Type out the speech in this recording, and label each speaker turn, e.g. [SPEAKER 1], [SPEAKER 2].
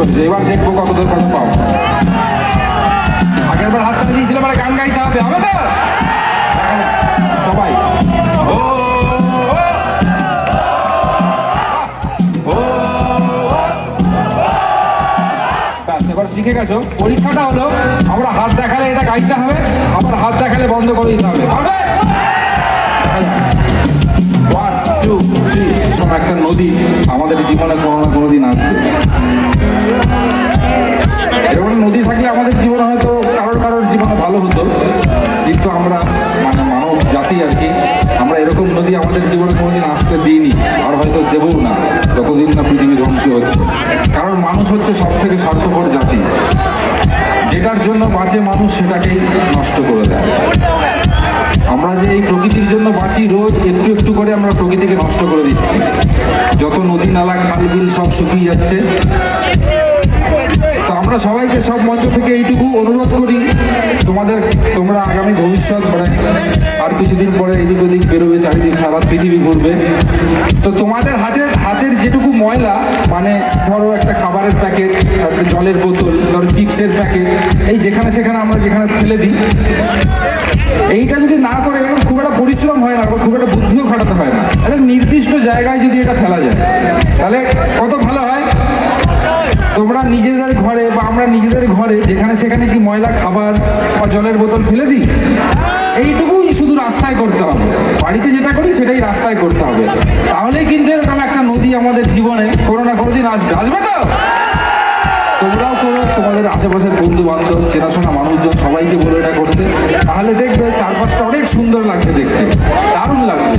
[SPEAKER 1] করেছো, এবার দেখবো কতদূর কত পাও। আগের বার হাততালি দিয়েছিলাম, মানে গান গাইতে হবে, হবে তো? দেখা যাক সবাই। ও ব্যাস, এবার শিখে গেছো। পরীক্ষাটা হলো আমরা হাত দেখালে এটা গাইতে হবে, আবার হাত দেখালে বন্ধ করে দিতে হবে, হবে? One two three. সব একটা নদী আমাদের জীবনে কোনো না কোনো দিন আসবে। এরকম নদী থাকলে আমাদের জীবনে হয়তো কারোর জীবনে ভালো হতো, কিন্তু আমরা মানে মানব জাতি আর কি, আমরা এরকম নদী আমাদের জীবনে কোনোদিন আসতে দিইনি, আর হয়তো দেবও না যতদিন না পৃথিবী ধ্বংস হচ্ছে। কারণ মানুষ হচ্ছে সব থেকে স্বার্থপর জাতি, যেটার জন্য বাঁচে মানুষ সেটাকেই নষ্ট করে দেয়। আমরা যে এই প্রকৃতির জন্য বাঁচি, রোজ একটু একটু করে আমরা প্রকৃতিকে নষ্ট করে দিচ্ছি। যত নদী নালা খাল বিল সব শুকিয়ে যাচ্ছে। তো আমরা সবাইকে সব মঞ্চ থেকে এইটুকু অনুরোধ করি, তোমরা আগামী ভবিষ্যৎ মানে আর কিছুদিন পরে এদিক ওদিক বেরোবে, চারিদিক সারা পৃথিবী ঘুরবে। তো তোমাদের হাতের যেটুকু ময়লা, মানে ধরো একটা খাবারের প্যাকেট, একটা জলের বোতল, ধরো চিপসের প্যাকেট, এই যেখানে সেখানে আমরা যেখানে ফেলে দিই, এইটা যদি না করে, খুব একটা পরিশ্রম হয় না, খুব একটা বুদ্ধিও খাটাতে হয় না, একটা নির্দিষ্ট জায়গায় যদি এটা ফেলা যায় তাহলে কত ভালো হয়। তোমরা নিজেদের ঘরে বা আমরা নিজেদের ঘরে যেখানে সেখানে কি ময়লা খাবার বা জলের বোতল ফেলে দিই? এইটুকুই শুধু রাস্তায় করতে হবে, বাড়িতে যেটা করি সেটাই রাস্তায় করতে হবে। তাহলেই কিন্তু এরকম একটা নদী আমাদের জীবনে কোনো না কোনো দিন আসবে, আসবে তো? তোমরাও করো, তোমাদের আশেপাশের বন্ধু বান্ধব চেনাশোনা মানুষজন সবাইকে বলে এটা করতে, তাহলে দেখবে চারপাশটা অনেক সুন্দর লাগছে দেখতে, দারুণ লাগবে।